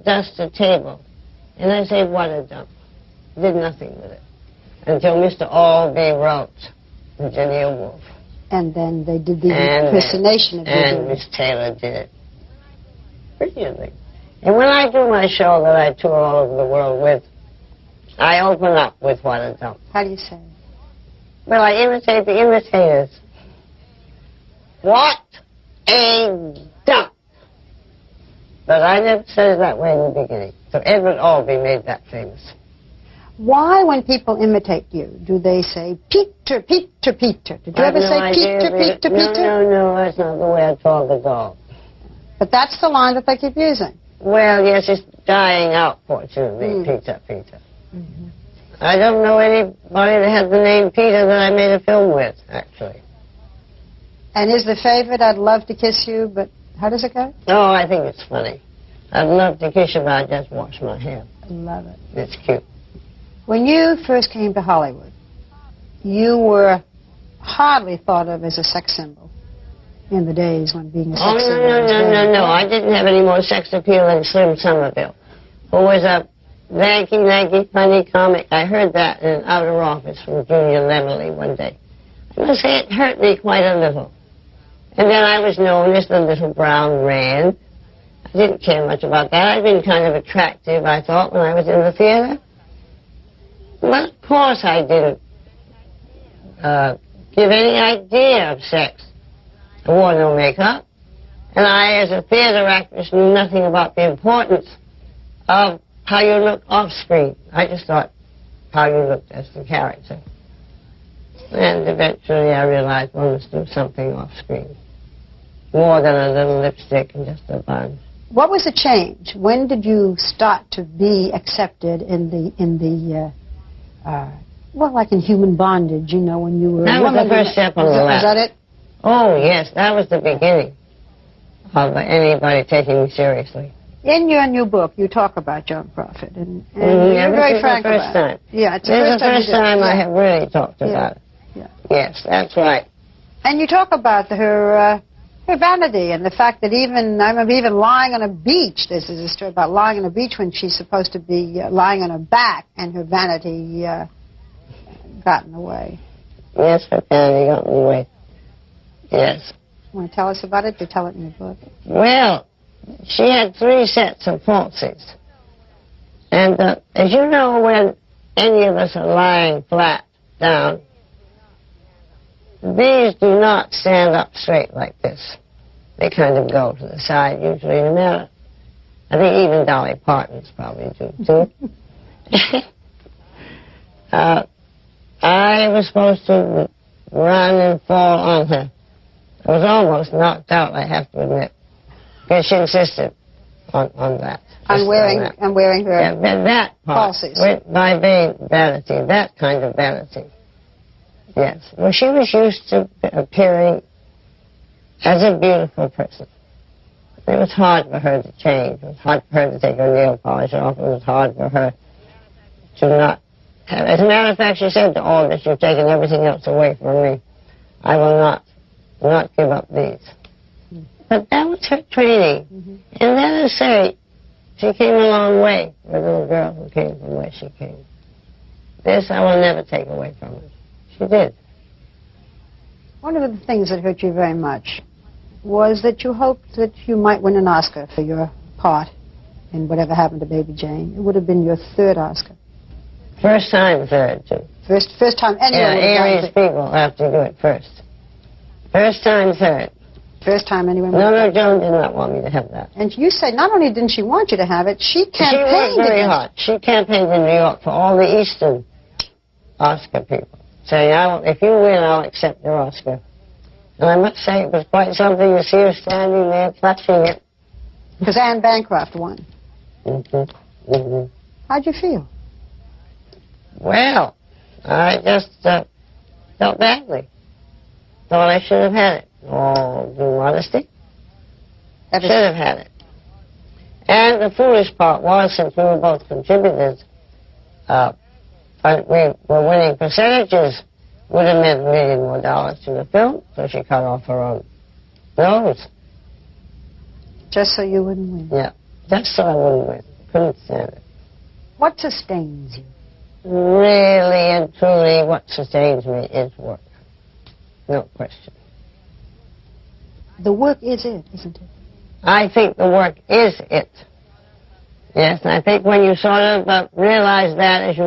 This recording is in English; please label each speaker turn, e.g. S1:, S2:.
S1: dust a table. And I say, what a dump. Did nothing with it. Until Mr. Albee wrote Virginia Woolf.
S2: And then they did the impersonation of Virginia.
S1: And Miss Taylor did it brilliantly. And when I do my show that I tour all over the world with, I open up with what a dump.
S2: How do you say it?
S1: Well, I imitate the imitators. What a dump. But I never said it that way in the beginning. So Edward Albee made that famous.
S2: Why, when people imitate you, do they say, Peter, Peter, Peter? Did you ever say, Peter, Peter, Peter?
S1: No, that's not the way I talk at all.
S2: But that's the line that they keep using.
S1: Well, yes, it's dying out, fortunately, Peter, Peter. I don't know anybody that has the name Peter that I made a film with, actually.
S2: And is the favorite, I'd love to kiss you, but how does it go?
S1: Oh, I think it's funny. I'd love to kiss you, but I just wash my hair.
S2: I love it.
S1: It's cute.
S2: When you first came to Hollywood, you were hardly thought of as a sex symbol in the days when being a sex symbol was
S1: No. I didn't have any more sex appeal than Slim Somerville, who was a lanky, funny comic. I heard that in an outer office from Junior Lemerly one day. I must say it hurt me quite a little. And then I was known as the Little Brown Rand. I didn't care much about that. I'd been kind of attractive, I thought, when I was in the theater. But of course I didn't give any idea of sex. I wore no makeup. And I, as a theater actress, knew nothing about the importance of how you look off screen. I just thought how you looked as the character. And eventually I realized one must do something off screen. More than a little lipstick and just a bun.
S2: What was the change? When did you start to be accepted in the well, like in Human Bondage, you know, when you were
S1: that
S2: a woman?
S1: That was the first step on the ladder.
S2: Was that it?
S1: Oh, yes, that was the beginning of anybody taking me seriously.
S2: In your new book, you talk about Joan Crawford, and you're very frank about it. Yeah, it's the first time
S1: I have really talked about it.
S2: Yeah.
S1: Yes, that's right.
S2: And you talk about her vanity and the fact that I remember even lying on a beach. This is a story about lying on a beach when she's supposed to be lying on her back, and her vanity got in the way.
S1: Yes, her vanity got in the way. Yes.
S2: Want to tell us about it? You tell it in your book.
S1: Well, she had 3 sets of falsies. And as you know, when any of us are lying flat down, these do not stand up straight like this. They kind of go to the side, usually, no matter. I think even Dolly Parton's probably do, too. I was supposed to run and fall on her. I was almost knocked out, I have to admit, because she insisted on that.
S2: On wearing her
S1: that part
S2: falsies.
S1: With my vanity, that kind of vanity. Yes. Well, she was used to appearing as a beautiful person. It was hard for her to change. It was hard for her to take her nail polish off. It was hard for her to not have... As a matter of fact, she said to all this, "You've taken everything else away from me. I will not give up these." But that was her training. And let us say, she came a long way, the little girl who came from where she came. This I will never take away from her. She did.
S2: One of the things that hurt you very much was that you hoped that you might win an Oscar for your part in Whatever Happened to Baby Jane. It would have been your 3rd Oscar.
S1: First time, 3rd, too.
S2: First time anyone would have
S1: Aries people have to do it first. First time, 3rd.
S2: First time anyone would
S1: No, Joan did not want me to have that.
S2: And you say not only didn't she want you to have it, she campaigned
S1: She worked very hard. She campaigned in New York for all the Eastern Oscar people, saying, if you win, I'll accept your Oscar. And I must say it was quite something to see her standing there clutching it.
S2: Because Anne Bancroft won. How'd you feel?
S1: Well, I just felt badly. Thought I should have had it. Oh, due modesty. Should have had it. And the foolish part was, since we were both contributors, we were winning percentages, would have meant $1 million more to the film, so she cut off her own nose.
S2: Just so you wouldn't win?
S1: Yeah, just so I wouldn't win. Couldn't stand it.
S2: What sustains you?
S1: Really and truly, what sustains me is work. No question.
S2: The work is it, isn't it?
S1: I think the work is it. Yes, and I think when you sort of realize that as you